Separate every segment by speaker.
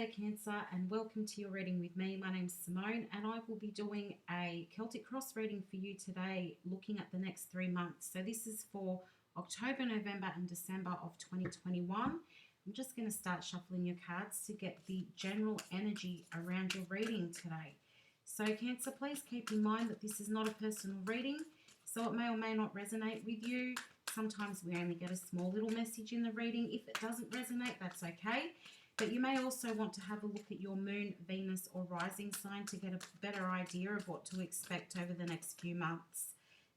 Speaker 1: Namaste Cancer, and welcome to your reading with me. My name's Simone, and I will be doing a Celtic Cross reading for you today, looking at the next 3 months. So this is for October, November and December of 2021. I'm just going to start shuffling your cards to get the general energy around your reading today. So Cancer, please keep in mind that this is not a personal reading, so it may or may not resonate with you. Sometimes we only get a small little message in the reading. If it doesn't resonate, that's okay. But you may also want to have a look at your moon, Venus or rising sign to get a better idea of what to expect over the next few months.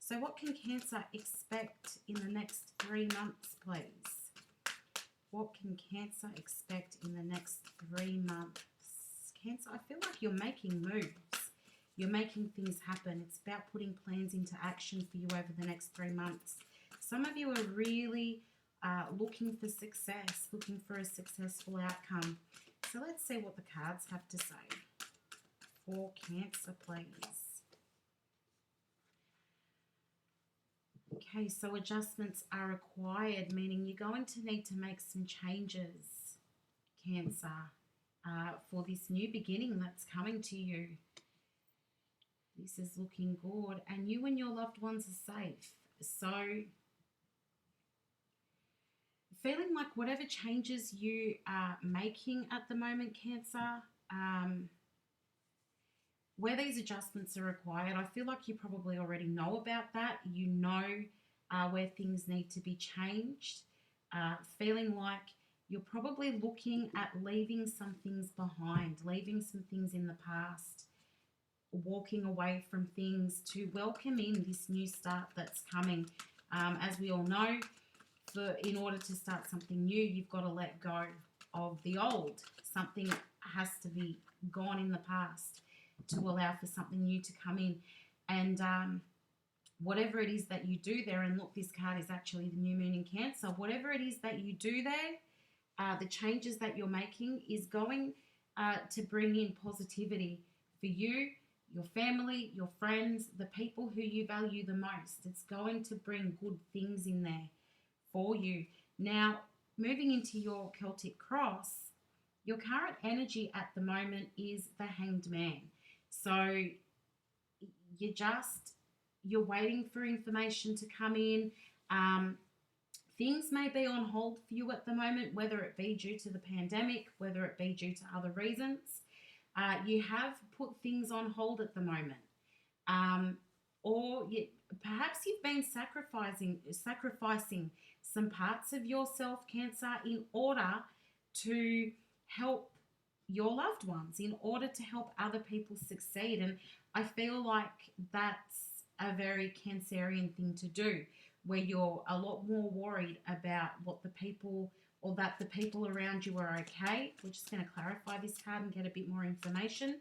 Speaker 1: So what can Cancer expect in the next 3 months, please? What can Cancer expect in the next 3 months? Cancer, I feel like you're making moves. You're making things happen. It's about putting plans into action for you over the next 3 months. Some of you are really looking for success, looking for a successful outcome. So let's see what the cards have to say for Cancer, please. Okay, so adjustments are required, meaning you're going to need to make some changes, Cancer, for this new beginning that's coming to you. This is looking good, and you and your loved ones are safe. So feeling like whatever changes you are making at the moment, Cancer, where these adjustments are required, I feel like you probably already know about that. You know where things need to be changed. Feeling like you're probably looking at leaving some things behind, leaving some things in the past, walking away from things to welcome in this new start that's coming. As we all know, in order to start something new, you've got to let go of the old. Something has to be gone in the past to allow for something new to come in. And whatever it is that you do there, and look, this card is actually the new moon in Cancer, whatever it is that you do there, the changes that you're making is going to bring in positivity for you, your family, your friends, the people who you value the most. It's going to bring good things in there for you. Now, moving into your Celtic Cross, your current energy at the moment is the Hanged Man. So you're waiting for information to come in. Things may be on hold for you at the moment, whether it be due to the pandemic, whether it be due to other reasons. You have put things on hold at the moment. Perhaps you've been sacrificing some parts of yourself, Cancer, in order to help your loved ones, in order to help other people succeed. And I feel like that's a very Cancerian thing to do, where you're a lot more worried about what the people, or that the people around you are okay. We're just going to clarify this card and get a bit more information.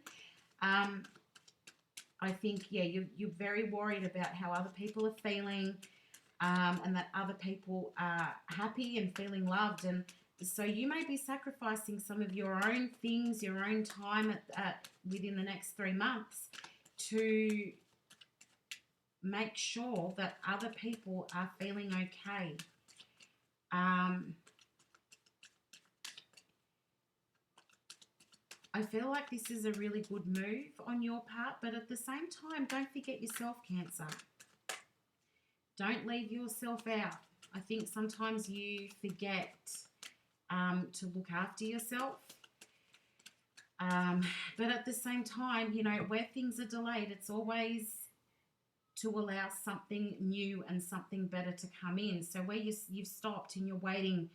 Speaker 1: I think, yeah, you're very worried about how other people are feeling, and that other people are happy and feeling loved. And so you may be sacrificing some of your own things, your own time within the next 3 months to make sure that other people are feeling okay. I feel like this is a really good move on your part, but at the same time, don't forget yourself, Cancer. Don't leave yourself out. I think sometimes you forget to look after yourself. But at the same time, you know, where things are delayed, it's always to allow something new and something better to come in. So where you've stopped and you're waiting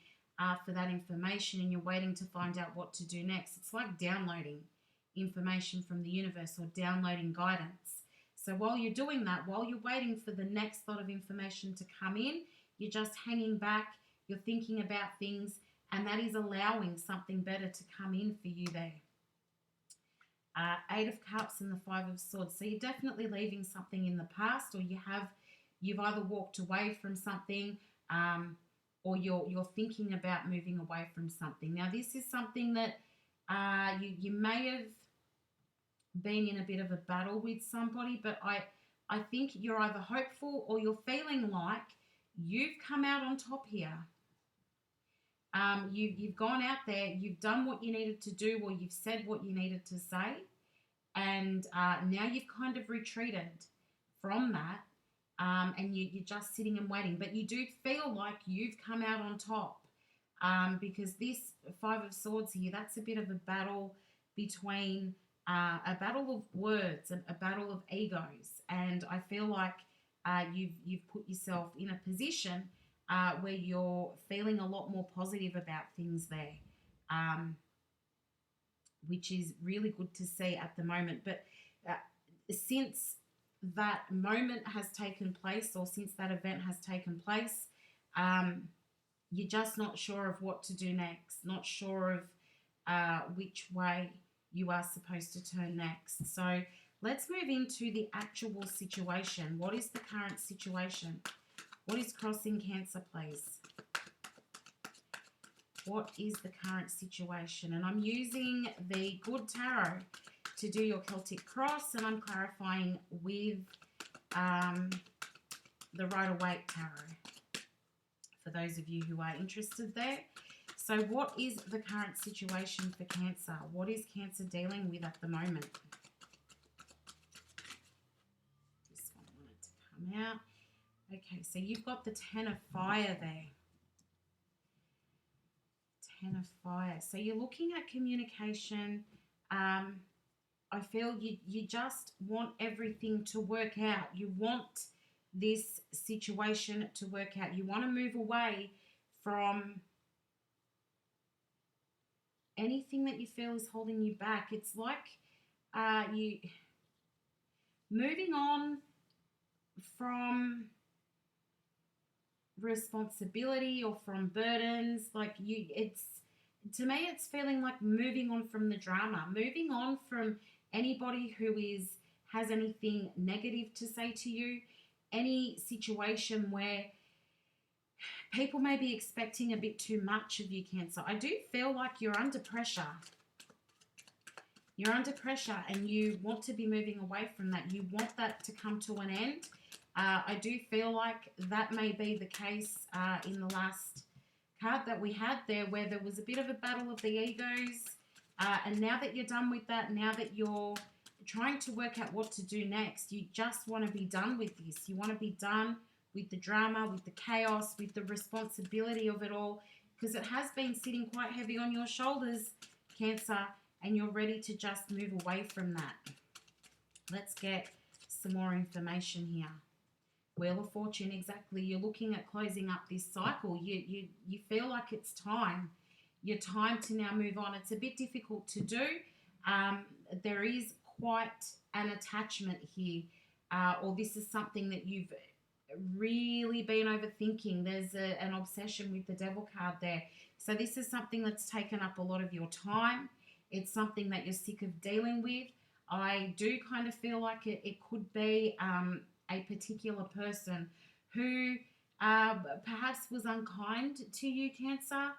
Speaker 1: for that information and you're waiting to find out what to do next, it's like downloading information from the universe or downloading guidance. So while you're doing that, while you're waiting for the next lot of information to come in, you're just hanging back, you're thinking about things, and that is allowing something better to come in for you there. 8 of Cups and the 5 of Swords. So you're definitely leaving something in the past, or you've either walked away from something, or you're thinking about moving away from something. Now, this is something that you may have been in a bit of a battle with somebody, but I think you're either hopeful or you're feeling like you've come out on top here. You've gone out there, you've done what you needed to do, or you've said what you needed to say, and now you've kind of retreated from that, and you're just sitting and waiting. But you do feel like you've come out on top, because this Five of Swords here, that's a bit of a battle between a battle of words and a battle of egos. And I feel like you've put yourself in a position where you're feeling a lot more positive about things there, which is really good to see at the moment. But since that moment has taken place, or since that event has taken place, you're just not sure of what to do next, not sure of which way you are supposed to turn next. So let's move into the actual situation. What is the current situation? What is crossing Cancer, please? What is the current situation? And I'm using the Good Tarot to do your Celtic Cross, and I'm clarifying with the Rider-Waite Tarot for those of you who are interested there. So what is the current situation for Cancer? What is Cancer dealing with at the moment? This one wanted to come out. Okay, so you've got the Ten of Fire there. Ten of Fire. So you're looking at communication. I feel you just want everything to work out. You want this situation to work out. You want to move away from anything that you feel is holding you back. It's like you moving on from responsibility or from burdens. Like to me, it's feeling like moving on from the drama, moving on from anybody who has anything negative to say to you, any situation where people may be expecting a bit too much of you, Cancer. I do feel like you're under pressure. You're under pressure and you want to be moving away from that. You want that to come to an end. I do feel like that may be the case in the last card that we had there, where there was a bit of a battle of the egos. And now that you're done with that, now that you're trying to work out what to do next, you just want to be done with this. You want to be done with the drama, with the chaos, with the responsibility of it all, because it has been sitting quite heavy on your shoulders, Cancer, and you're ready to just move away from that. Let's get some more information here. Wheel of Fortune, exactly. You're looking at closing up this cycle. You feel like it's time. Your time to now move on. It's a bit difficult to do. There is quite an attachment here, or this is something that you've really been overthinking. There's an obsession with the Devil card there. So this is something that's taken up a lot of your time. It's something that you're sick of dealing with. I do kind of feel like it could be a particular person who perhaps was unkind to you, Cancer.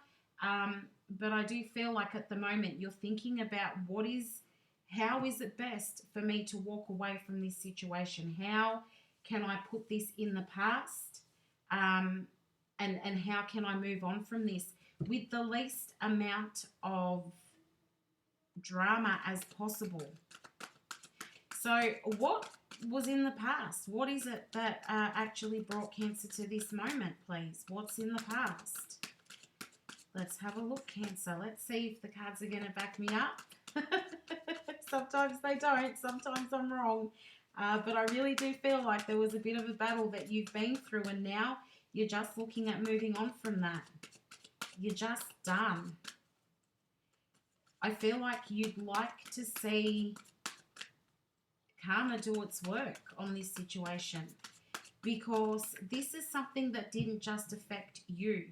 Speaker 1: But I do feel like at the moment you're thinking about how is it best for me to walk away from this situation? How can I put this in the past? And how can I move on from this with the least amount of drama as possible? So what was in the past? What is it that actually brought Cancer to this moment, please? What's in the past? Let's have a look, Cancer. Let's see if the cards are going to back me up. Sometimes they don't. Sometimes I'm wrong. But I really do feel like there was a bit of a battle that you've been through, and now you're just looking at moving on from that. You're just done. I feel like you'd like to see karma do its work on this situation, because this is something that didn't just affect you.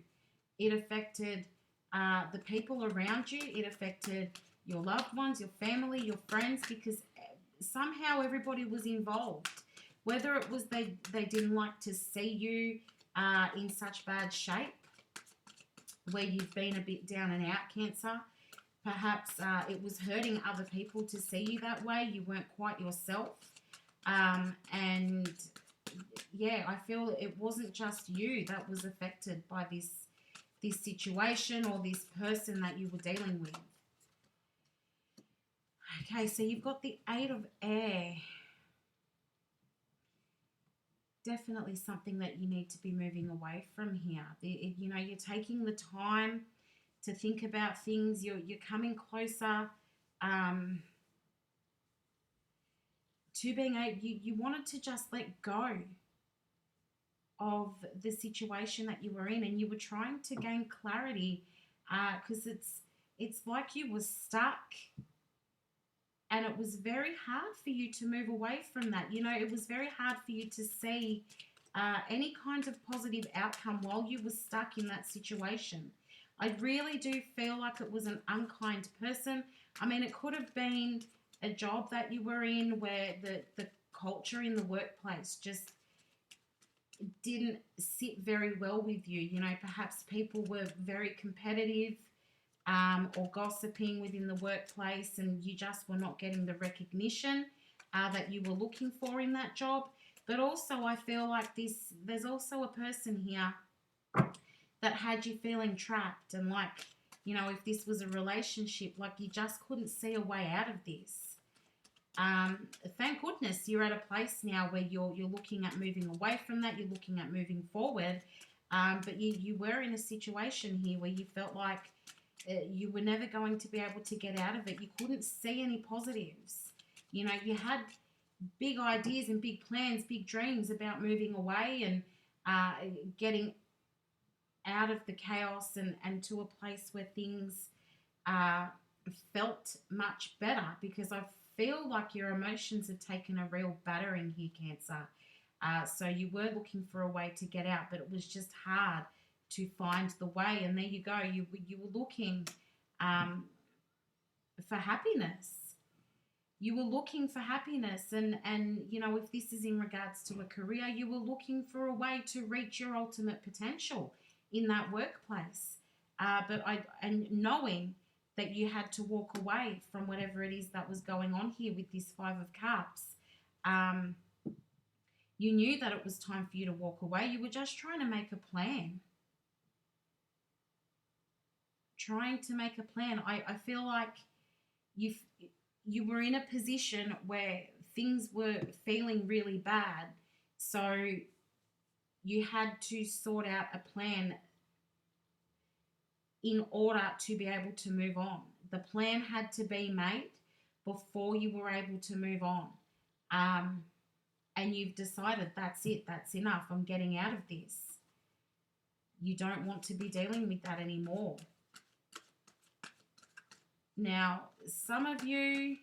Speaker 1: It affected the people around you. It affected your loved ones, your family, your friends, because somehow everybody was involved. Whether it was they didn't like to see you in such bad shape, where you've been a bit down and out, Cancer. Perhaps it was hurting other people to see you that way. You weren't quite yourself. And yeah, I feel it wasn't just you that was affected by this this situation or this person that you were dealing with. Okay, so you've got the Eight of Air. Definitely something that you need to be moving away from here. You know, you're taking the time to think about things. You're coming closer to being able, you wanted to just let go of the situation that you were in, and you were trying to gain clarity because it's like you were stuck, and it was very hard for you to move away from that. You know, it was very hard for you to see any kind of positive outcome while you were stuck in that situation. I really do feel like it was an unkind person. I mean, it could have been a job that you were in where the culture in the workplace just didn't sit very well with you. You know, perhaps people were very competitive or gossiping within the workplace, and you just were not getting the recognition that you were looking for in that job. But also I feel like there's also a person here that had you feeling trapped, and like, you know, if this was a relationship, like you just couldn't see a way out of this. Thank goodness you're at a place now where you're looking at moving away from that, you're looking at moving forward, but you were in a situation here where you felt like you were never going to be able to get out of it. You couldn't see any positives. You know, you had big ideas and big plans, big dreams about moving away and getting out of the chaos and to a place where things felt much better, because I feel like your emotions have taken a real battering here, Cancer. So you were looking for a way to get out, but it was just hard to find the way. And there you go. You were looking for happiness. You were looking for happiness. And, you know, if this is in regards to a career, you were looking for a way to reach your ultimate potential in that workplace. And knowing that you had to walk away from whatever it is that was going on here with this Five of Cups. You knew that it was time for you to walk away. You were just trying to make a plan. I feel like you were in a position where things were feeling really bad. So you had to sort out a plan in order to be able to move on. The plan had to be made before you were able to move on. And you've decided that's it, that's enough, I'm getting out of this. You don't want to be dealing with that anymore. Now, some of you,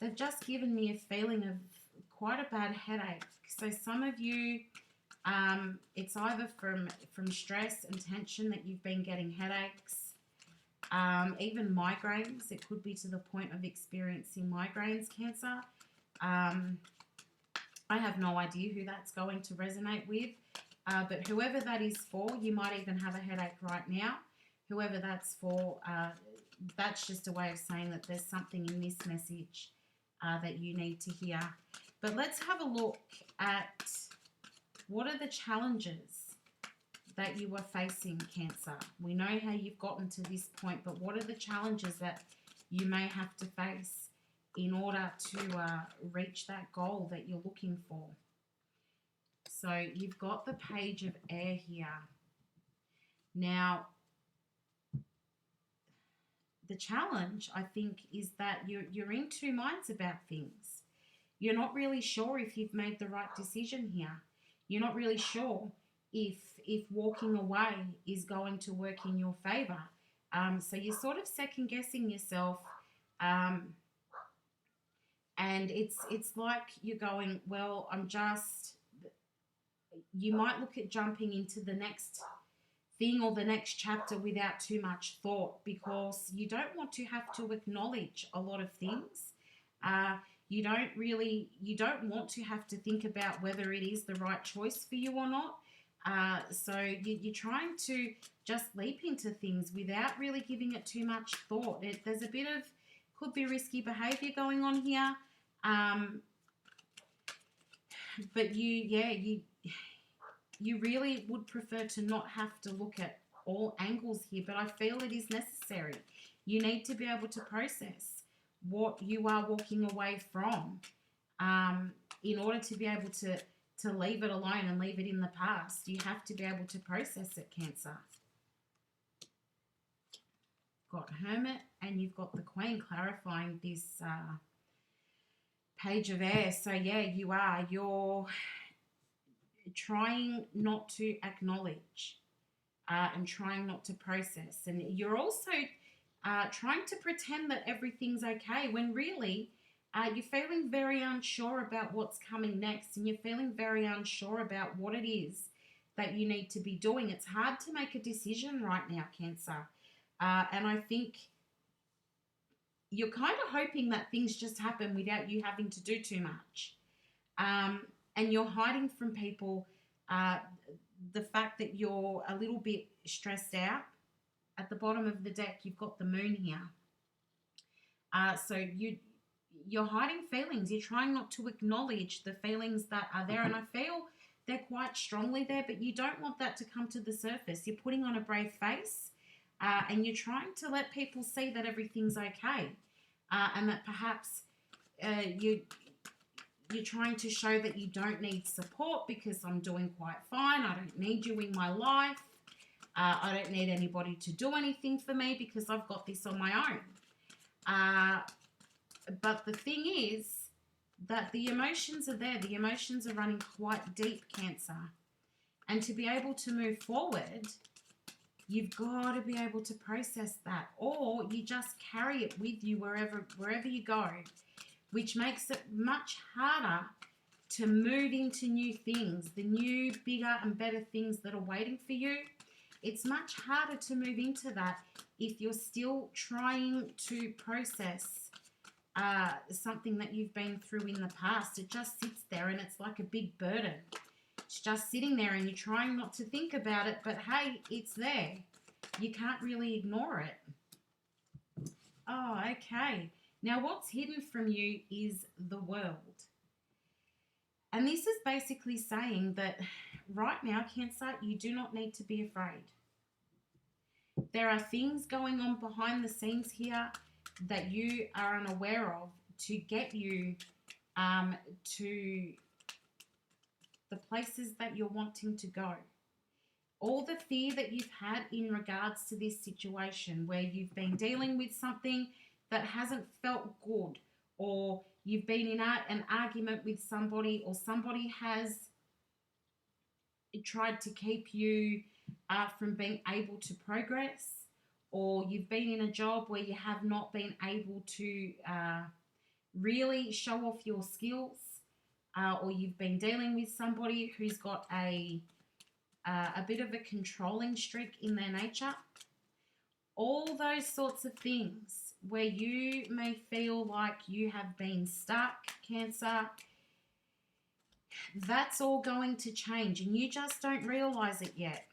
Speaker 1: they've just given me a feeling of quite a bad headache. So some of you, it's either from stress and tension that you've been getting headaches, even migraines. It could be to the point of experiencing migraines, Cancer. I have no idea who that's going to resonate with, but whoever that is for, you might even have a headache right now. Whoever that's for, that's just a way of saying that there's something in this message that you need to hear. But let's have a look at what are the challenges that you are facing, Cancer. We know how you've gotten to this point, but what are the challenges that you may have to face in order to reach that goal that you're looking for? So you've got the Page of Air here. Now, the challenge, I think, is that you're in two minds about things. You're not really sure if you've made the right decision here. You're not really sure if walking away is going to work in your favor. So you're sort of second guessing yourself. And it's like you're going, well, you might look at jumping into the next thing or the next chapter without too much thought, because you don't want to have to acknowledge a lot of things. You don't want to have to think about whether it is the right choice for you or not. So you're trying to just leap into things without really giving it too much thought. There's a bit of, could be risky behavior going on here. But you really would prefer to not have to look at all angles here, but I feel it is necessary. You need to be able to process what you are walking away from in order to be able to leave it alone and leave it in the past. You have to be able to process it, Cancer. Got Hermit, and you've got the Queen clarifying this Page of Air. So yeah, you're trying not to acknowledge and trying not to process, and you're also trying to pretend that everything's okay when really you're feeling very unsure about what's coming next, and you're feeling very unsure about what it is that you need to be doing. It's hard to make a decision right now, Cancer. And I think you're kind of hoping that things just happen without you having to do too much. And you're hiding from people the fact that you're a little bit stressed out. At the bottom of the deck, you've got the Moon here. So you're hiding feelings. You're trying not to acknowledge the feelings that are there. And I feel they're quite strongly there, but you don't want that to come to the surface. You're putting on a brave face. And you're trying to let people see that everything's okay, and that perhaps you're trying to show that you don't need support because I'm doing quite fine. I don't need you in my life. I don't need anybody to do anything for me because I've got this on my own. But the thing is that the emotions are there. The emotions are running quite deep, Cancer. And to be able to move forward, you've got to be able to process that, or you just carry it with you wherever you go, which makes it much harder to move into new things, the new, bigger and better things that are waiting for you. It's much harder to move into that if you're still trying to process something that you've been through in the past. It just sits there and it's like a big burden. It's just sitting there and you're trying not to think about it, but hey, it's there. You can't really ignore it. Oh, okay. Now what's hidden from you is the World. And this is basically saying that right now, Cancer, you do not need to be afraid. There are things going on behind the scenes here that you are unaware of to get you to the places that you're wanting to go. All the fear that you've had in regards to this situation where you've been dealing with something that hasn't felt good, or you've been in an argument with somebody, or somebody has tried to keep you from being able to progress, or you've been in a job where you have not been able to really show off your skills, or you've been dealing with somebody who's got a bit of a controlling streak in their nature. All those sorts of things where you may feel like you have been stuck, Cancer, that's all going to change, and you just don't realize it yet.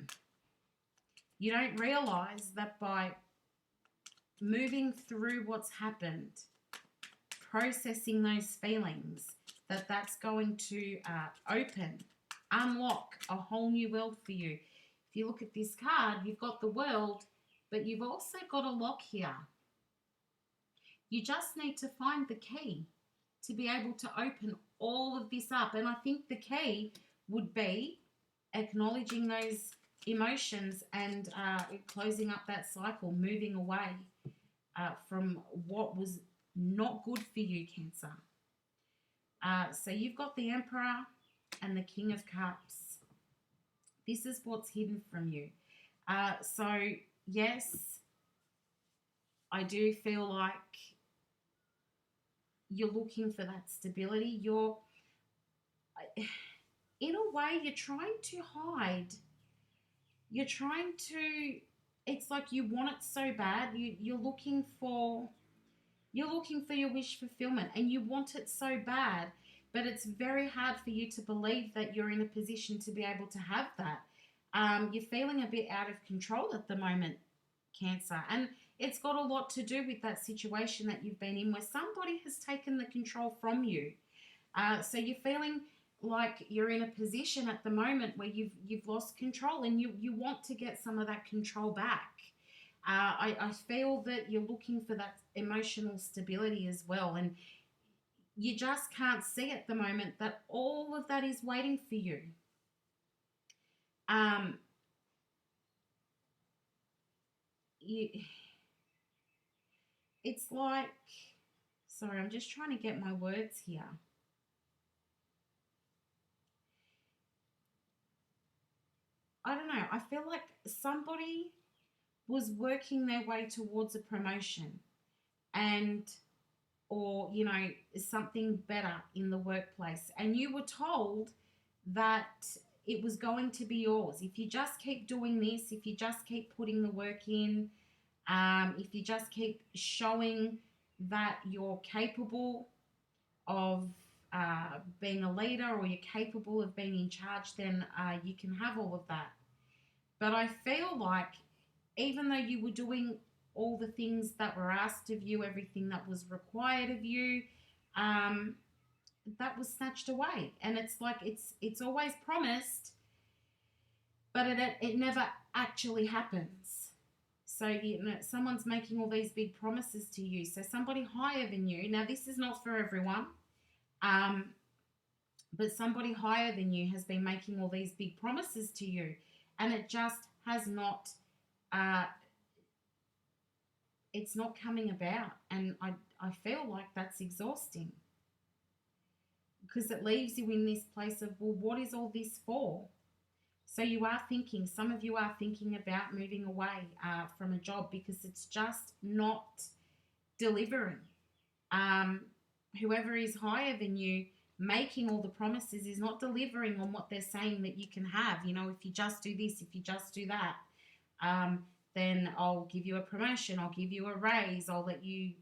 Speaker 1: You don't realize that by moving through what's happened, processing those feelings, that's going to unlock a whole new world for you. If you look at this card, you've got the World, but you've also got a lock here. You just need to find the key to be able to open all of this up. And I think the key would be acknowledging those emotions and closing up that cycle, moving away from what was not good for you, Cancer. So you've got the Emperor and the King of Cups. This is what's hidden from you. So, yes, I do feel like you're looking for that stability. You're, in a way, you're trying to hide. You're trying to, it's like you want it so bad. You're looking for your wish fulfillment, and you want it so bad, but it's very hard for you to believe that you're in a position to be able to have that. You're feeling a bit out of control at the moment, Cancer, and it's got a lot to do with that situation that you've been in where somebody has taken the control from you. So you're feeling like you're in a position at the moment where you've lost control, and you want to get some of that control back. I feel that you're looking for that emotional stability as well, and you just can't see at the moment that all of that is waiting for you. You it's like, sorry, I'm just trying to get my words here. I don't know. I feel like somebody was working their way towards a promotion, and or something better in the workplace, and you were told that it was going to be yours if you just keep doing this, if you just keep putting the work in, if you just keep showing that you're capable of being a leader, or you're capable of being in charge, then you can have all of that. But I feel like even though you were doing all the things that were asked of you, everything that was required of you, that was snatched away. And it's like it's always promised, but it never actually happens. So someone's making all these big promises to you. So somebody higher than you. Now this is not for everyone, but somebody higher than you has been making all these big promises to you, and it just has not. It's not coming about, and I feel like that's exhausting, because it leaves you in this place of, well, what is all this for? So you are thinking, some of you are thinking about moving away from a job because it's just not delivering. Whoever is higher than you making all the promises is not delivering on what they're saying that you can have. If you just do this, if you just do that, then I'll give you a promotion, I'll give you a raise, I'll let you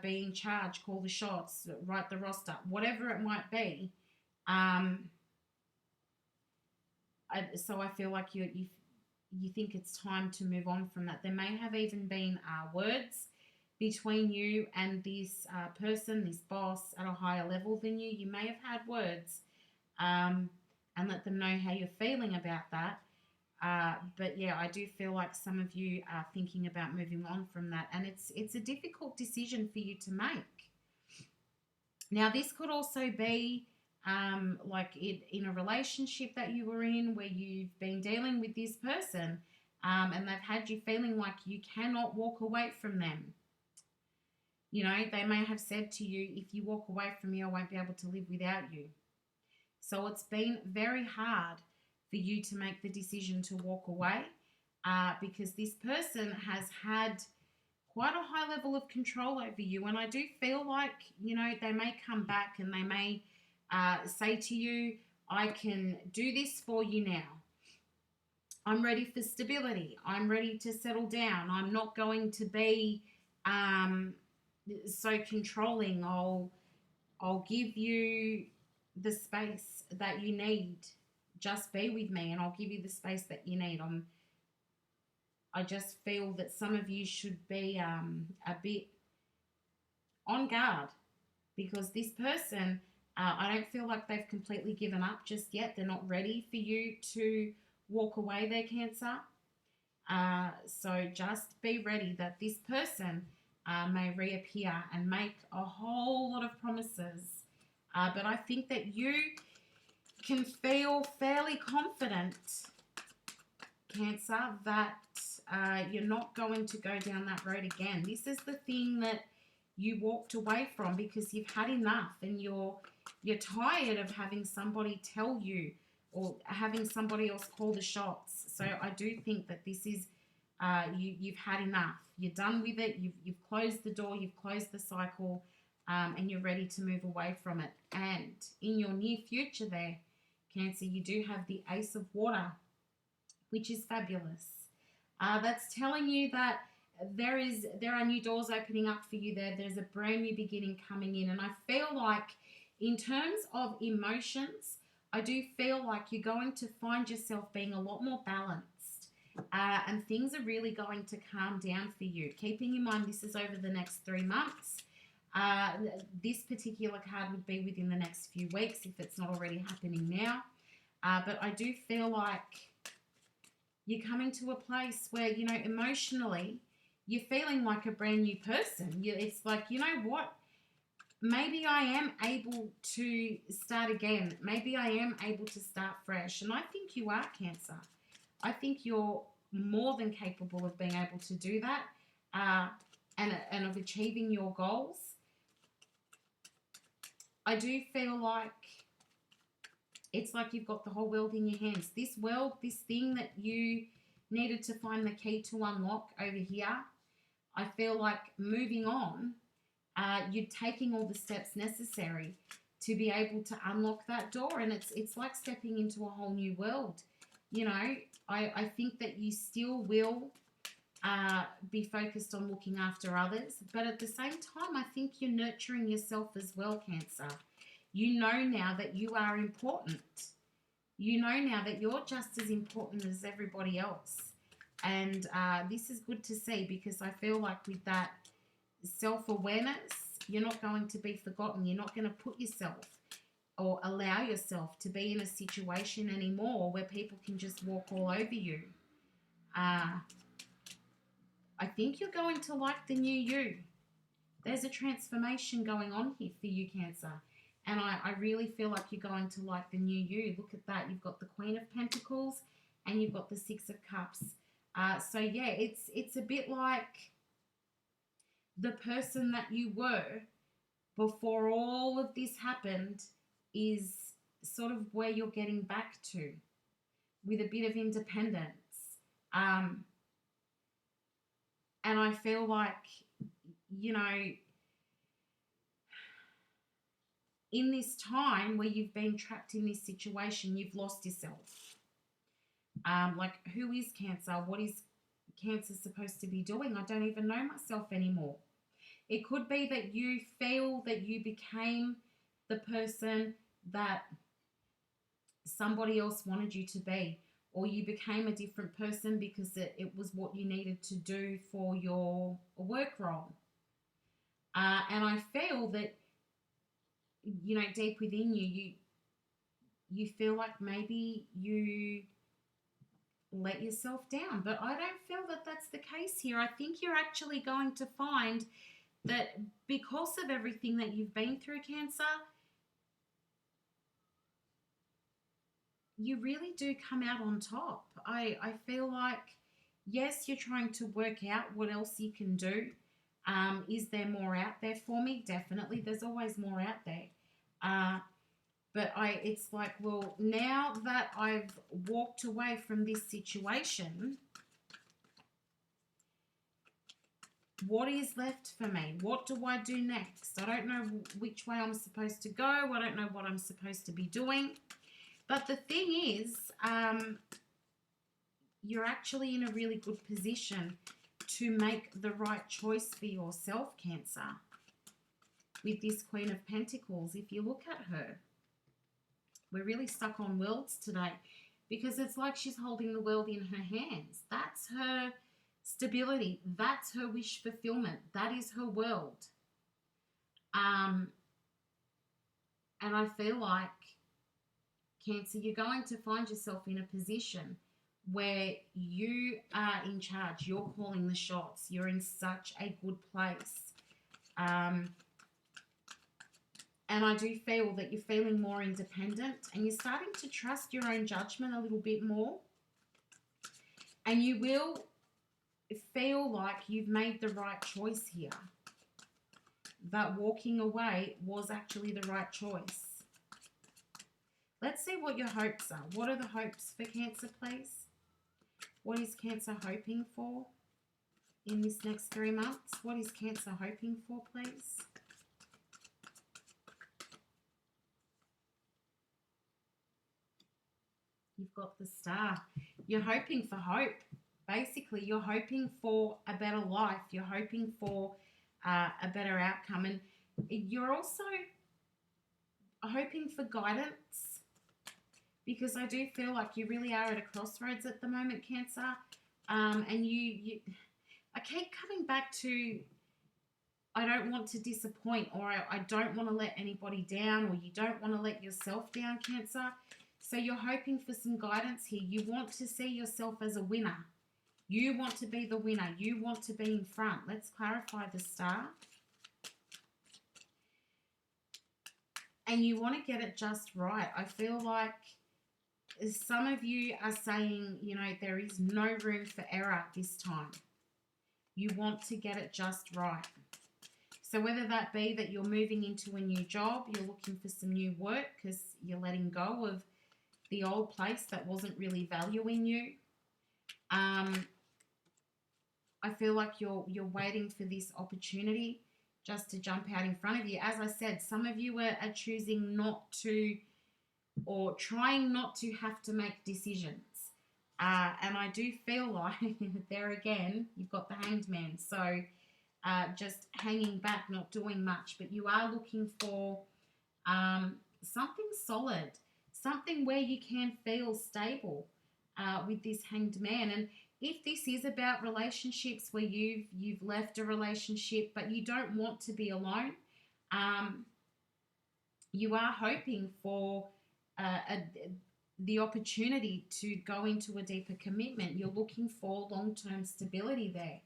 Speaker 1: be in charge, call the shots, write the roster, whatever it might be. So I feel like you think it's time to move on from that. There may have even been words between you and this person, this boss at a higher level than you. You may have had words, and let them know how you're feeling about that. But yeah, I do feel like some of you are thinking about moving on from that, and it's a difficult decision for you to make. Now, this could also be like in a relationship that you were in, where you've been dealing with this person, and they've had you feeling like you cannot walk away from them. They may have said to you, if you walk away from me, I won't be able to live without you. So it's been very hard for you to make the decision to walk away, because this person has had quite a high level of control over you. And I do feel like, they may come back and they may say to you, I can do this for you now. I'm ready for stability. I'm ready to settle down. I'm not going to be so controlling. I'll give you the space that you need. Just be with me, and I'll give you the space that you need. I just feel that some of you should be a bit on guard, because this person, I don't feel like they've completely given up just yet. They're not ready for you to walk away their Cancer. So just be ready that this person may reappear and make a whole lot of promises. But I think that you can feel fairly confident, Cancer, that you're not going to go down that road again. This is the thing that you walked away from because you've had enough, and you're tired of having somebody tell you, or having somebody else call the shots. So I do think that this is you've had enough. You're done with it. You've closed the door. You've closed the cycle, and you're ready to move away from it. And in your near future there, Cancer, you do have the Ace of Water, which is fabulous. That's telling you that there are new doors opening up for you there. There's a brand new beginning coming in. And I feel like in terms of emotions, I do feel like you're going to find yourself being a lot more balanced, and things are really going to calm down for you. Keeping in mind this is over the next 3 months. This particular card would be within the next few weeks if it's not already happening now. But I do feel like you're coming to a place where, you know, emotionally, you're feeling like a brand new person. It's like, you know what? Maybe I am able to start again. Maybe I am able to start fresh. And I think you are, Cancer. I think you're more than capable of being able to do that and of achieving your goals. I do feel like it's like you've got the whole world in your hands. This world, this thing that you needed to find the key to unlock over here, I feel like moving on, you're taking all the steps necessary to be able to unlock that door. And it's like stepping into a whole new world. You know, I think that you still will be focused on looking after others. But at the same time, I think you're nurturing yourself as well, Cancer. You know now that you are important. You know now that you're just as important as everybody else. And this is good to see, because I feel like with that self-awareness, you're not going to be forgotten. You're not going to put yourself or allow yourself to be in a situation anymore where people can just walk all over you. I think you're going to like the new you. There's a transformation going on here for you, Cancer. And I really feel like you're going to like the new you. Look at that. You've got the Queen of Pentacles and you've got the Six of Cups. So, yeah, it's a bit like the person that you were before all of this happened is sort of where you're getting back to with a bit of independence. And I feel like, you know, in this time where you've been trapped in this situation, you've lost yourself. Like, who is Cancer? What is Cancer supposed to be doing? I don't even know myself anymore. It could be that you feel that you became the person that somebody else wanted you to be, or you became a different person because it was what you needed to do for your work role. And I feel that, you know, deep within you feel like maybe you let yourself down. But I don't feel that that's the case here. I think you're actually going to find that because of everything that you've been through, Cancer, you really do come out on top. I feel like, yes, you're trying to work out what else you can do. Is there more out there for me? Definitely. There's always more out there. But it's like, well, now that I've walked away from this situation, what is left for me? What do I do next? I don't know which way I'm supposed to go. I don't know what I'm supposed to be doing. But the thing is, you're actually in a really good position to make the right choice for yourself, Cancer. With this Queen of Pentacles, if you look at her, we're really stuck on worlds today, because it's like she's holding the world in her hands. That's her stability. That's her wish fulfillment. That is her world. And I feel like, Cancer, you're going to find yourself in a position where you are in charge. You're calling the shots. You're in such a good place. And I do feel that you're feeling more independent and you're starting to trust your own judgment a little bit more. And you will feel like you've made the right choice here. That walking away was actually the right choice. Let's see what your hopes are. What are the hopes for Cancer, please? What is Cancer hoping for in this next 3 months? What is Cancer hoping for, please? You've got the Star. You're hoping for hope. Basically, you're hoping for a better life. You're hoping for a better outcome. And you're also hoping for guidance, because I do feel like you really are at a crossroads at the moment, Cancer. And I keep coming back to, I don't want to disappoint, or I don't want to let anybody down, or you don't want to let yourself down, Cancer. So you're hoping for some guidance here. You want to see yourself as a winner. You want to be the winner. You want to be in front. Let's clarify the Star. And you want to get it just right. I feel like some of you are saying, you know, there is no room for error this time. You want to get it just right. So whether that be that you're moving into a new job, you're looking for some new work because you're letting go of the old place that wasn't really valuing you. I feel like you're waiting for this opportunity just to jump out in front of you. As I said, some of you are choosing not to, or trying not to have to make decisions. And I do feel like, there again, you've got the Hanged Man. So just hanging back, not doing much. But you are looking for something solid, something where you can feel stable with this Hanged Man. And if this is about relationships where you've left a relationship but you don't want to be alone, you are hoping for the opportunity to go into a deeper commitment. You're looking for long-term stability there.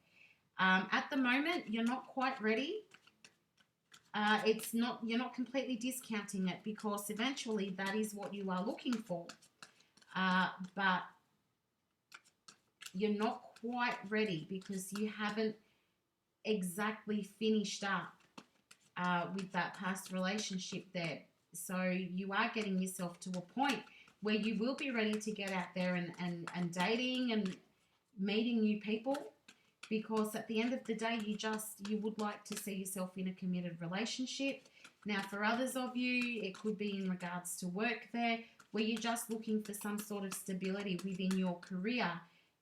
Speaker 1: At the moment, you're not quite ready. You're not completely discounting it, because eventually that is what you are looking for. But you're not quite ready because you haven't exactly finished up with that past relationship there. So you are getting yourself to a point where you will be ready to get out there and dating and meeting new people, because at the end of the day, you would like to see yourself in a committed relationship. Now, for others of you, it could be in regards to work there, where you're just looking for some sort of stability within your career,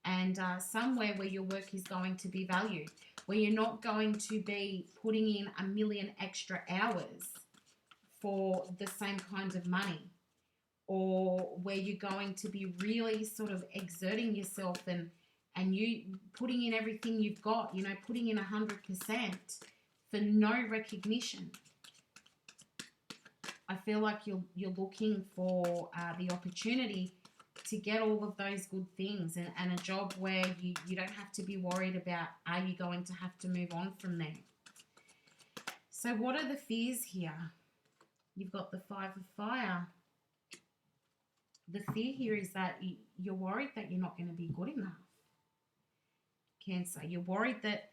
Speaker 1: and somewhere where your work is going to be valued, where you're not going to be putting in 1 million extra hours for the same kind of money, or where you're going to be really sort of exerting yourself and you putting in everything you've got, you know, putting in 100% for no recognition. I feel like you're looking for the opportunity to get all of those good things, and a job where you don't have to be worried about, are you going to have to move on from there? So what are the fears here? You've got the Five of Fire. The fear here is that you're worried that you're not going to be good enough, Cancer. You're worried that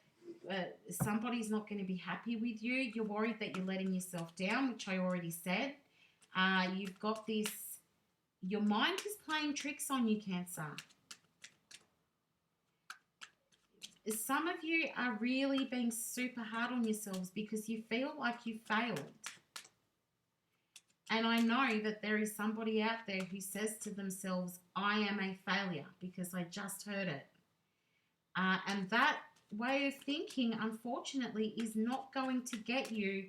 Speaker 1: somebody's not going to be happy with you. You're worried that you're letting yourself down, which I already said. You've got this, your mind is playing tricks on you, Cancer. Some of you are really being super hard on yourselves because you feel like you failed. And I know that there is somebody out there who says to themselves, I am a failure, because I just heard it. And that way of thinking, unfortunately, is not going to get you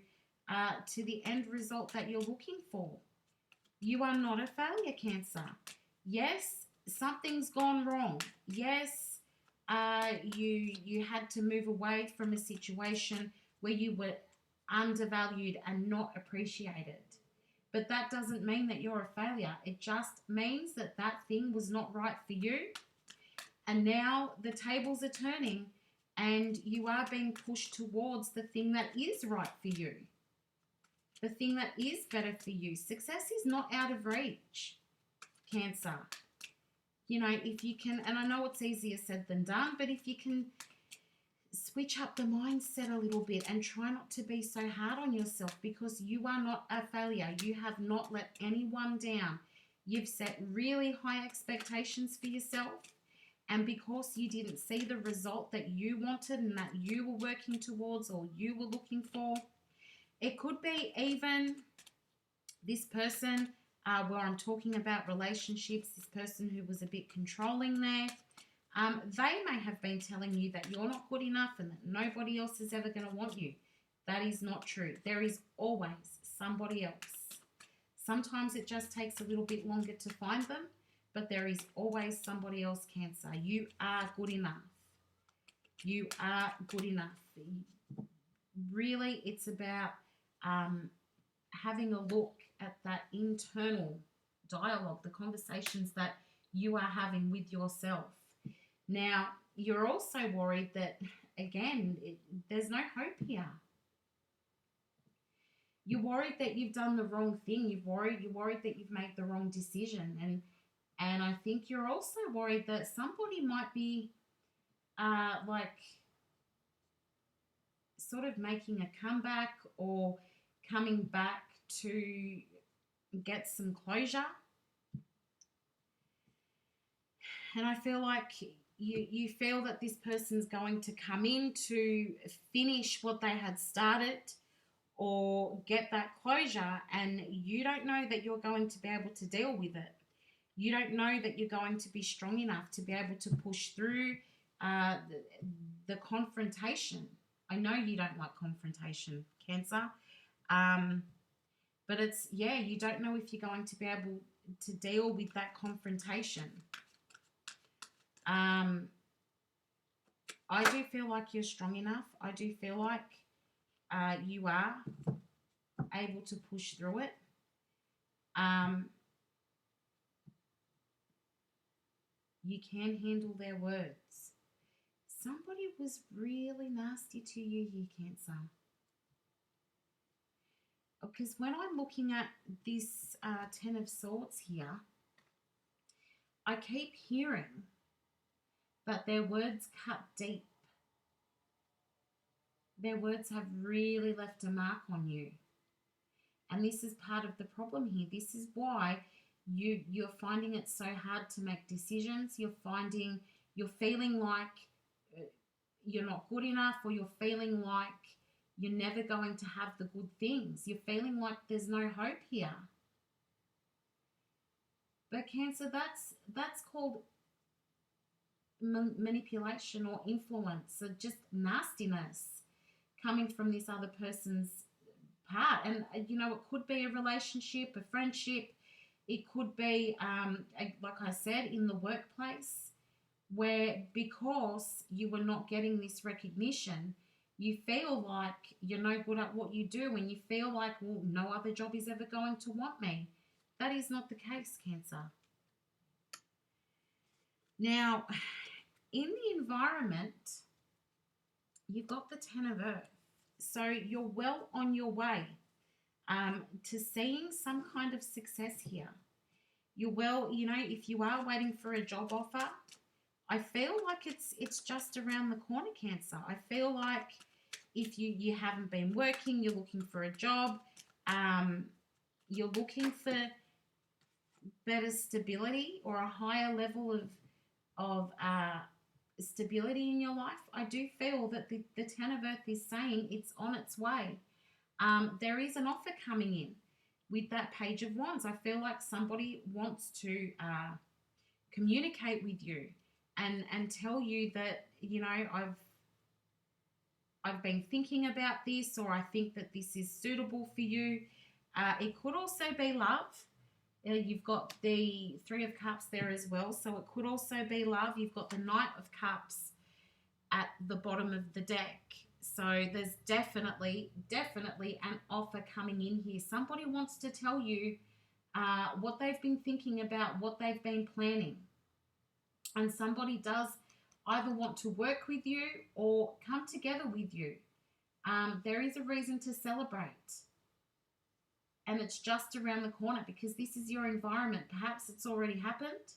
Speaker 1: to the end result that you're looking for. You are not a failure, Cancer. Yes, something's gone wrong. Yes, you had to move away from a situation where you were undervalued and not appreciated. But that doesn't mean that you're a failure. It just means that that thing was not right for you. And now the tables are turning and you are being pushed towards the thing that is right for you. The thing that is better for you. Success is not out of reach, Cancer. You know, if you can, and I know it's easier said than done, but if you can switch up the mindset a little bit and try not to be so hard on yourself, because you are not a failure. You have not let anyone down. You've set really high expectations for yourself, and because you didn't see the result that you wanted and that you were working towards or you were looking for, it could be even this person where I'm talking about relationships, this person who was a bit controlling there. They may have been telling you that you're not good enough and that nobody else is ever going to want you. That is not true. There is always somebody else. Sometimes it just takes a little bit longer to find them, but there is always somebody else, Cancer. You are good enough. You are good enough. really it's about having a look at that internal dialogue, the conversations that you are having with yourself. Now, you're also worried that, again, there's no hope here. You're worried that you've done the wrong thing. You're worried that you've made the wrong decision, and I think you're also worried that somebody might be like sort of making a comeback or coming back to get some closure. And I feel like you feel that this person's going to come in to finish what they had started or get that closure, and you don't know that you're going to be able to deal with it. You don't know that you're going to be strong enough to be able to push through the confrontation. I know you don't like confrontation, Cancer. But it's, yeah, you don't know if you're going to be able to deal with that confrontation. I do feel like you're strong enough. I do feel like you are able to push through it. You can handle their words. Somebody was really nasty to you here, Cancer. Because when I'm looking at this Ten of Swords here, I keep hearing that their words cut deep. Their words have really left a mark on you. And this is part of the problem here. This is why you're finding it so hard to make decisions. You're feeling like you're not good enough, or you're feeling like you're never going to have the good things. You're feeling like there's no hope here. But Cancer, that's called manipulation or influence, or just nastiness coming from this other person's part. And you know, it could be a relationship, a friendship. It could be, like I said, in the workplace, where because you were not getting this recognition, you feel like you're no good at what you do, and you feel like, well, no other job is ever going to want me. That is not the case, Cancer. Now, in the environment, you've got the Ten of Earth. So you're well on your way to seeing some kind of success here. You're well, you know, if you are waiting for a job offer, I feel like it's just around the corner, Cancer. I feel like if you haven't been working, you're looking for a job, you're looking for better stability or a higher level of stability in your life. I do feel that the Ten of Earth is saying it's on its way. There is an offer coming in with that Page of Wands. I feel like somebody wants to communicate with you and tell you that, you know, I've been thinking about this, or I think that this is suitable for you. It could also be love. You've got the Three of Cups there as well, so it could also be love. You've got the Knight of Cups at the bottom of the deck. So there's definitely an offer coming in here. Somebody wants to tell you what they've been thinking about, what they've been planning. And somebody does either want to work with you or come together with you. There is a reason to celebrate. And it's just around the corner, because this is your environment. Perhaps it's already happened,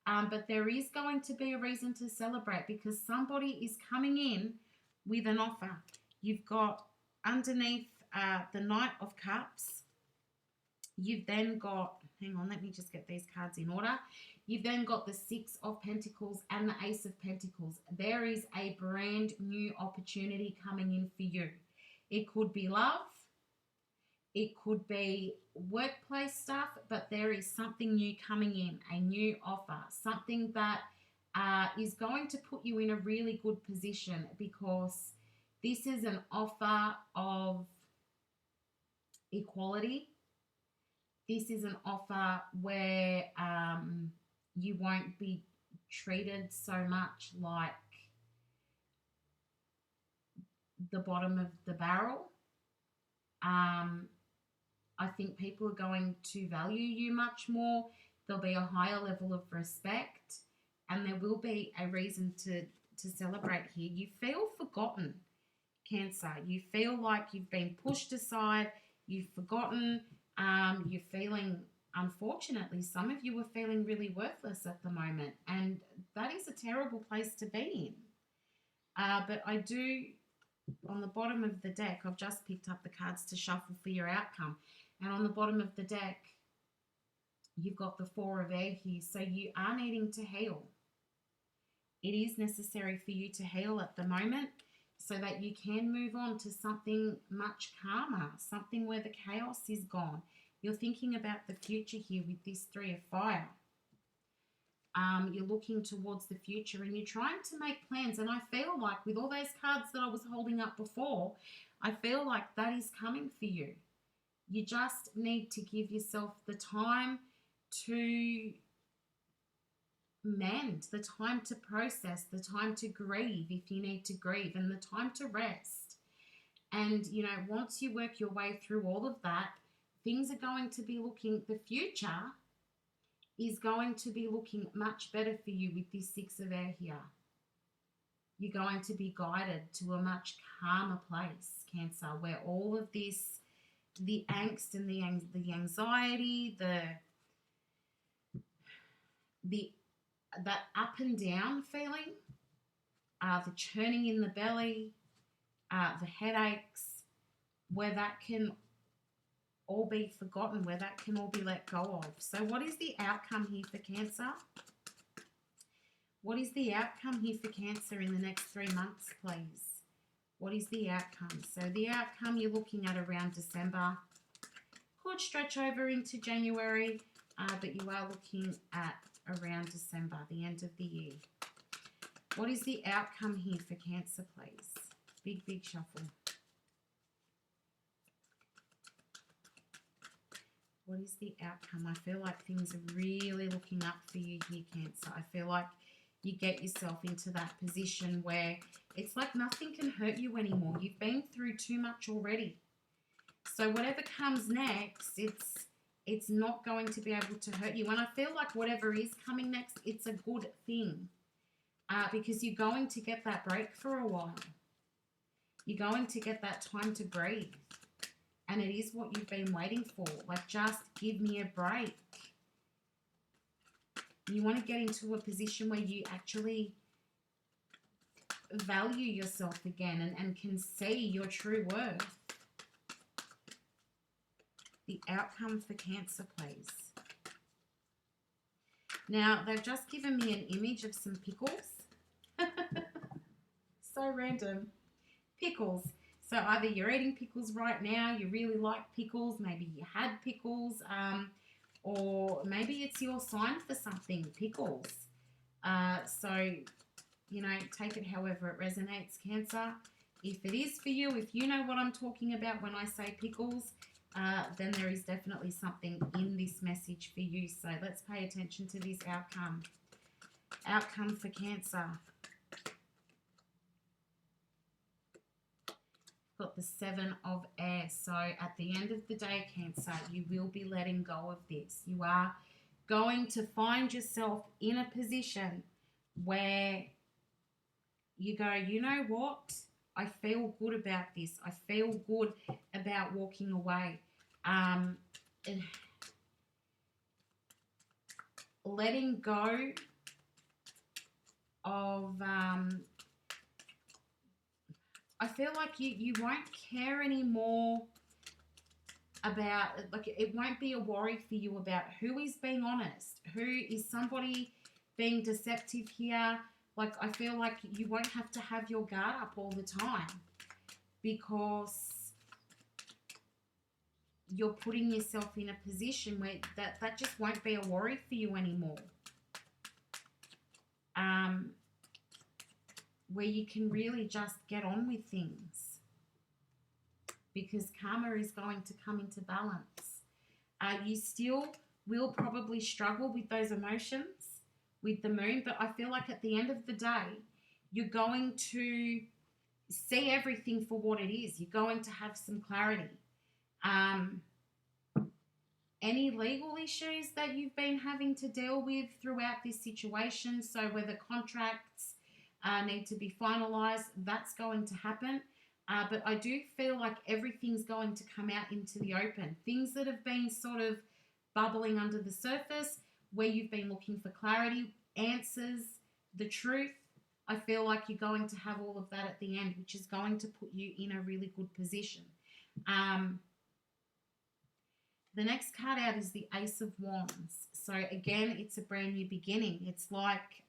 Speaker 1: but there is going to be a reason to celebrate, because somebody is coming in with an offer. You've got underneath the Knight of Cups. You've then got, hang on, let me just get these cards in order. You've then got the Six of Pentacles and the Ace of Pentacles. There is a brand new opportunity coming in for you. It could be love. It could be workplace stuff, but there is something new coming in, a new offer, something that is going to put you in a really good position, because this is an offer of equality. This is an offer where you won't be treated so much like the bottom of the barrel. I think people are going to value you much more. There'll be a higher level of respect, and there will be a reason to celebrate here. You feel forgotten, Cancer. You feel like you've been pushed aside, you've forgotten, you're feeling, unfortunately, some of you are feeling really worthless at the moment, and that is a terrible place to be in. But I do, on the bottom of the deck, I've just picked up the cards to shuffle for your outcome, and on the bottom of the deck, you've got the Four of Air here, so you are needing to heal. It is necessary for you to heal at the moment so that you can move on to something much calmer, something where the chaos is gone. You're thinking about the future here with this Three of Fire. You're looking towards the future and you're trying to make plans. And I feel like with all those cards that I was holding up before, I feel like that is coming for you. You just need to give yourself the time to mend, the time to process, the time to grieve if you need to grieve, and the time to rest. And, you know, once you work your way through all of that, things are going to be looking, the future is going to be looking much better for you with this Six of Air here. You're going to be guided to a much calmer place, Cancer, where all of this, the angst and the anxiety, that up and down feeling, the churning in the belly, the headaches, where that can all be forgotten, where that can all be let go of. So what is the outcome here for Cancer? What is the outcome here for Cancer in the next 3 months, please? What is the outcome? So the outcome you're looking at around December. Could stretch over into January, but you are looking at around December, the end of the year. What is the outcome here for Cancer, please? Big, big shuffle. What is the outcome? I feel like things are really looking up for you here, Cancer. I feel like you get yourself into that position where it's like nothing can hurt you anymore. You've been through too much already. So whatever comes next, it's not going to be able to hurt you. And I feel like whatever is coming next, it's a good thing, because you're going to get that break for a while. You're going to get that time to breathe. And it is what you've been waiting for. Like, just give me a break. You want to get into a position where you actually value yourself again and can see your true worth. The outcome for Cancer, please. Now, they've just given me an image of some pickles. So random. Pickles. So either you're eating pickles right now, you really like pickles, maybe you had pickles, or maybe it's your sign for something, pickles. So, you know, take it however it resonates, Cancer. If it is for you, if you know what I'm talking about when I say pickles, then there is definitely something in this message for you. So let's pay attention to this outcome. Outcome for Cancer. Got the Seven of Air. So at the end of the day, Cancer, you will be letting go of this. You are going to find yourself in a position where you go, you know what? I feel good about this. I feel good about walking away. Letting go of... I feel like you won't care anymore about, like, it won't be a worry for you about who is being honest, who is somebody being deceptive here. Like, I feel like you won't have to have your guard up all the time because you're putting yourself in a position where that just won't be a worry for you anymore. Where you can really just get on with things because karma is going to come into balance. You still will probably struggle with those emotions with the moon, but I feel like at the end of the day, you're going to see everything for what it is. You're going to have some clarity. Um, any legal issues that you've been having to deal with throughout this situation, so whether contracts need to be finalized, that's going to happen. But I do feel like everything's going to come out into the open. Things that have been sort of bubbling under the surface, where you've been looking for clarity, answers, the truth, I feel like you're going to have all of that at the end, which is going to put you in a really good position. The next card out is the Ace of Wands. So again, it's a brand new beginning. It's like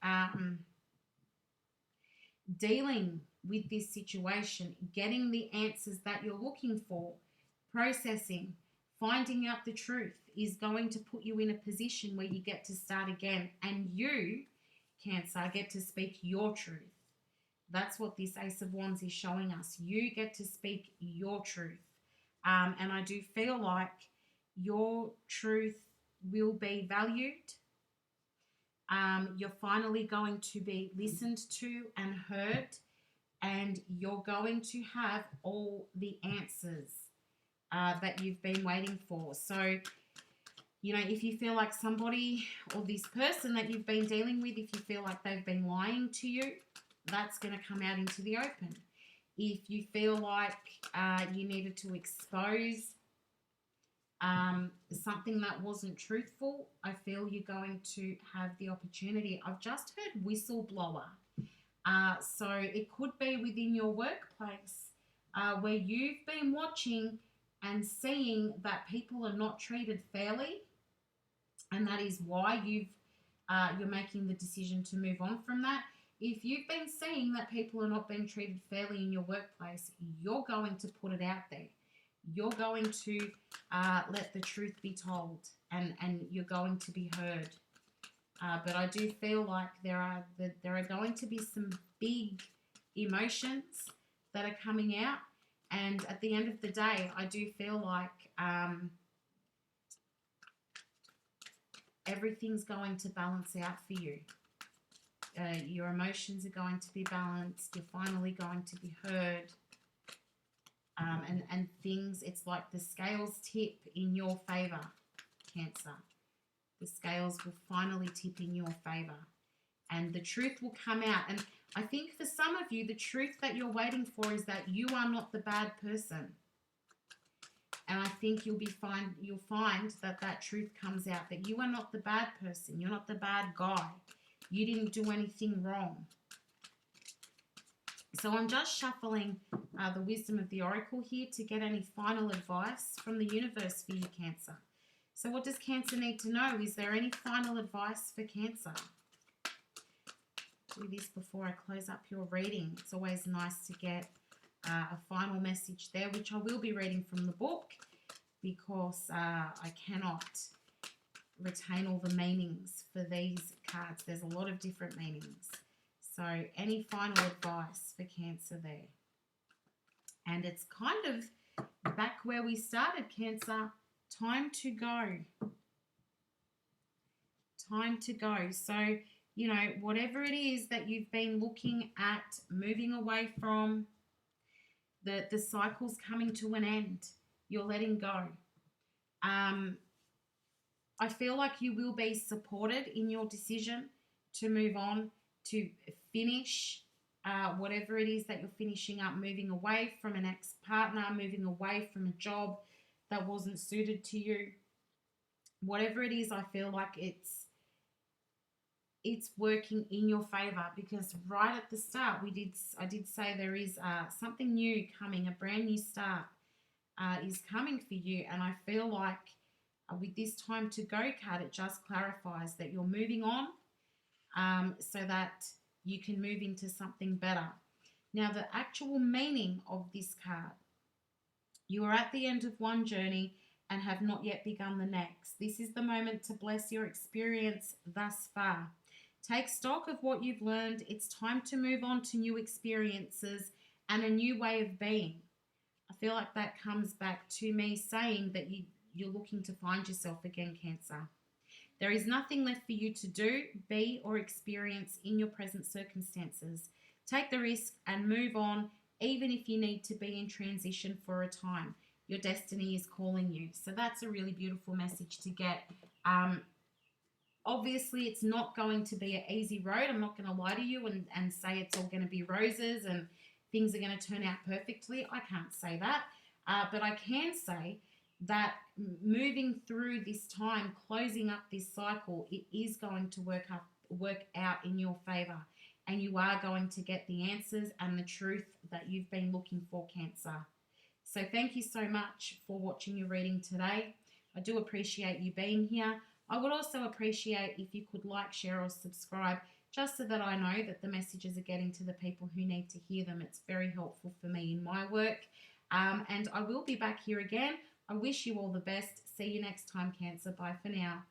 Speaker 1: dealing with this situation, getting the answers that you're looking for, processing, finding out the truth is going to put you in a position where you get to start again. And you, Cancer, get to speak your truth. That's what this Ace of Wands is showing us. You get to speak your truth. And I do feel like your truth will be valued. You're finally going to be listened to and heard, and you're going to have all the answers that you've been waiting for. So, you know, if you feel like somebody or this person that you've been dealing with, if you feel like they've been lying to you, that's going to come out into the open. If you feel like you needed to expose something that wasn't truthful, I feel you're going to have the opportunity. I've just heard whistleblower. So it could be within your workplace where you've been watching and seeing that people are not treated fairly, and that is why you're making the decision to move on from that. If you've been seeing that people are not being treated fairly in your workplace, you're going to put it out there. You're going to let the truth be told, and you're going to be heard. But I do feel like there are going to be some big emotions that are coming out, and at the end of the day, I do feel like everything's going to balance out for you. Your emotions are going to be balanced. You're finally going to be heard. And things, it's like the scales tip in your favor, Cancer. The scales will finally tip in your favor, and the truth will come out. And I think for some of you, the truth that you're waiting for is that you are not the bad person. And I think you'll find that truth comes out, that you are not the bad person. You're not the bad guy. You didn't do anything wrong. So I'm just shuffling the wisdom of the oracle here to get any final advice from the universe for you, Cancer. So what does Cancer need to know? Is there any final advice for Cancer? Do this before I close up your reading. It's always nice to get a final message there, which I will be reading from the book because I cannot retain all the meanings for these cards. There's a lot of different meanings. So any final advice for Cancer there? And it's kind of back where we started, Cancer. Time to go. Time to go. So, you know, whatever it is that you've been looking at, moving away from, the cycle's coming to an end. You're letting go. I feel like you will be supported in your decision to move on, to finish whatever it is that you're finishing up, moving away from an ex-partner, moving away from a job that wasn't suited to you. Whatever it is, I feel like it's working in your favor, because right at the start I did say there is something new coming, a brand new start is coming for you, and I feel like with this time to go card, it just clarifies that you're moving on so that you can move into something better. Now, the actual meaning of this card: you are at the end of one journey and have not yet begun the next. This is the moment to bless your experience thus far. Take stock of what you've learned. It's time to move on to new experiences and a new way of being. I feel like that comes back to me saying that you're looking to find yourself again, Cancer. There is nothing left for you to do, be, or experience in your present circumstances. Take the risk and move on even if you need to be in transition for a time. Your destiny is calling you. So that's a really beautiful message to get. Obviously, it's not going to be an easy road. I'm not going to lie to you and say it's all going to be roses and things are going to turn out perfectly. I can't say that. But I can say that moving through this time, closing up this cycle, it is going to work out in your favor. And you are going to get the answers and the truth that you've been looking for, Cancer. So thank you so much for watching your reading today. I do appreciate you being here. I would also appreciate if you could like, share, or subscribe, just so that I know that the messages are getting to the people who need to hear them. It's very helpful for me in my work. And I will be back here again. I wish you all the best. See you next time, Cancer. Bye for now.